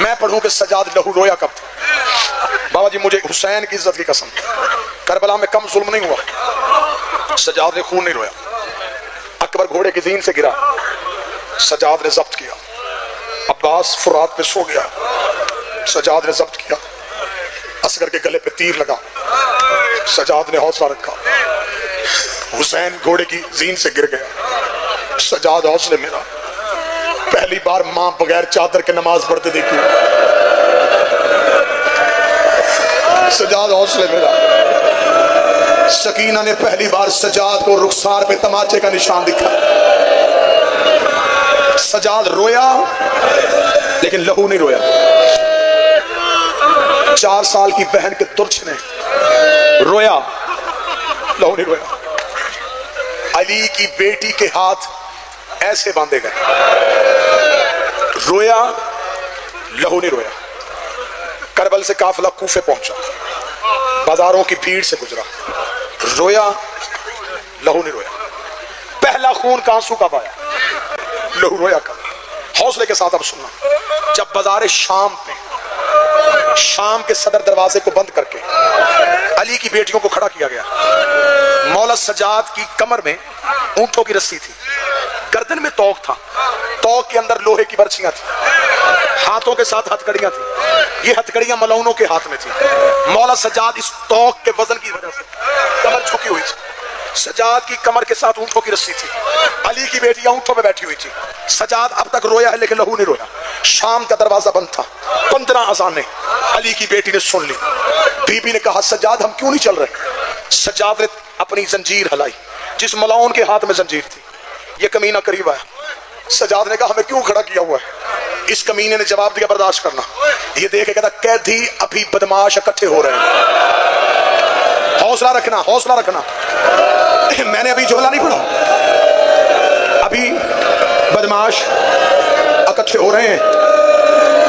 मैं पढ़ूं कि सजाद लहू रोया कब था। बाबा जी मुझे हुसैन की इज्जत की कसम, करबला में कम जुल्म नहीं हुआ, सजाद ने खून नहीं रोया। अकबर घोड़े की जीन से गिरा, सजाद ने जब्त किया। अब्बास फुरात पे सो गया, सजाद ने जब्त किया। असगर के गले पे तीर लगा, सजाद ने हौसला रखा। हुसैन घोड़े की जीन से गिर गया, सजाद हौसले मेरा। पहली बार मां बगैर चादर के नमाज पढ़ते देखी, सजाद हौसले मेरा। सकीना ने पहली बार सजाद को रुखसार पे तमाचे का निशान दिखा। सजाद रोया लेकिन लहू नहीं रोया। 4 साल की बहन के तुर्च ने रोया, लहू नहीं रोया। अली की बेटी के हाथ ऐसे बांधे गए, रोया, लहू नहीं रोया। करबल से काफिला कूफे पहुंचा, बाजारों की भीड़ से गुजरा, रोया, लहू नहीं रोया। पहला खून का आंसू कब आया, लहू रोया कब? हौसले के साथ अब सुनना। जब बाजार शाम पे, शाम के सदर दरवाजे को बंद करके अली की बेटियों को खड़ा किया गया, मौला सजाद की कमर में ऊंटों की रस्सी थी, गर्दन में तौक था, तौक के अंदर लोहे की बर्छियां थी, हाथों के साथ हथकड़ियां थी। ये हथकड़ियां मलौनों के हाथ में थी। मौला सजाद इस तौक के वजन की वजह से कमर झुकी हुई थी। सजाद की कमर के साथ ऊंटों की रस्सी थी, अली की बेटियां ऊंटों पे बैठी हुई थी। सजाद अब तक रोया है लेकिन लहू नहीं रोया। शाम का दरवाजा बंद था, 15 अज़ानें अली की बेटी ने सुन ली। बीबी ने कहा सजाद हम क्यों नहीं चल रहे? सजाद ने अपनी जंजीर हलाई, जिस मलाउन के हाथ में जंजीर थी। ये कमीना करीब आया, सजाद ने कहा हमें क्यों खड़ा किया हुआ है? इस कमीने ने जवाब दिया बर्दाश्त करना। ये देख के कहता कैदी अभी बदमाश इकट्ठे हो रहे हैं, हौसला रखना, हौसला रखना। मैंने अभी जुमला नहीं पढ़ा, अभी बदमाश इकट्ठे हो रहे हैं,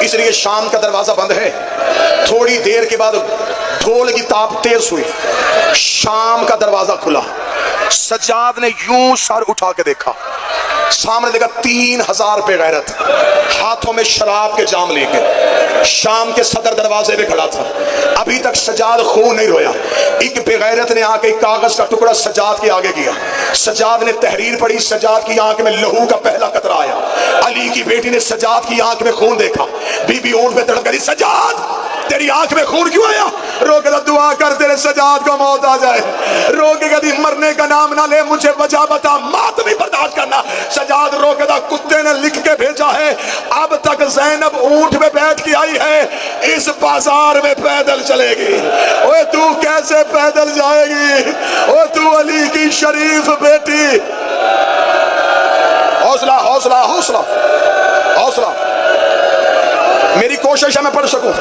इसलिए शाम का दरवाजा बंद है। थोड़ी देर के बाद ढोल की ताप तेज हुई, शाम का दरवाजा खुला। सजाद ने यूं सर उठा के देखा, सामने देखा 3000 बेगैरत हाथों में शराब के जाम लेके शाम के सदर दरवाजे पे खड़ा था। अभी तक सजाद खून नहीं रोया। एक बेगैरत ने आके कागज का टुकड़ा सजाद के आगे किया, सजाद ने तहरीर पढ़ी, सजाद की आंख में लहू का पहला कतरा आया। अली की बेटी ने सजाद की आंख में खून देखा, बीबी ऊंट पे तड़क गई, सजाद तेरी आंख में खून क्यों आया? रोके तो दुआ कर तेरे सजाद को मौत आ जाए। रोके कभी मरने का नाम ना ले, मुझे वजह बता, मात भी बर्दाश्त करना। सजाद रोके तो कुत्ते ने लिख के भेजा है, अब तक ज़ैनब ऊंट पे बैठ के आई है, इस बाजार में पैदल चलेगी। ओए तू कैसे पैदल जाएगी? ओ तू अली की शरीफ बेटी। हौसला हौसला हौसला हौसला। मेरी कोशिश है मैं पढ़ सकूं।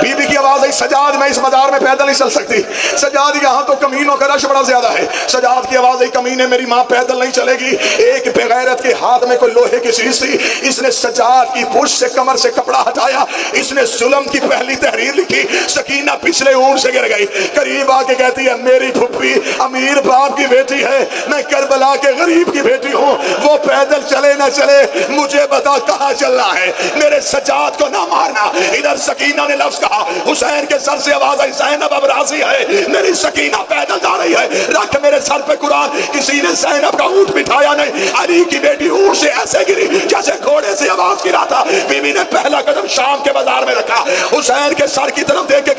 बीबी की आवाज आई सजाद मैं इस बाजार में पैदल नहीं चल सकती। सजाद यहाँ तो कमीनों का रश बड़ा ज्यादा है। सजाद की आवाज आई कमीने मेरी माँ पैदल नहीं चलेगी। एक बेगैरत के हाथ में कोई लोहे की चीज थी, इसने सजाद की पुश से कमर से कपड़ा हटाया, इसने जुल्म की पहली तहरीर लिखी। सकीना पिछले ऊंट से गिर गई, करीब आके कहती है मेरी फुप्पी अमीर बाप की बेटी है, मैं करबला के गरीब की बेटी हूँ, वो पैदल चले न चले मुझे बता कहाँ चलना है, मेरे सजाद को ना मारना। इधर सकीना ने लफ्ज कहा, हुसैन के सर से आवाज आई ज़ैनब अब राजी है, मेरी सकीना पैदल जा रही है, रख मेरे सर पे कुरान। किसी ने ज़ैनब का ऊंट बिठाया नहीं, अली की बेटी ऊंट से ऐसे गिरी जैसे घोड़े से आवाज गिरा था। बीबी ने पहला कदम शाम के बाजार में रखा, हुसैन के सर की तरफ देख के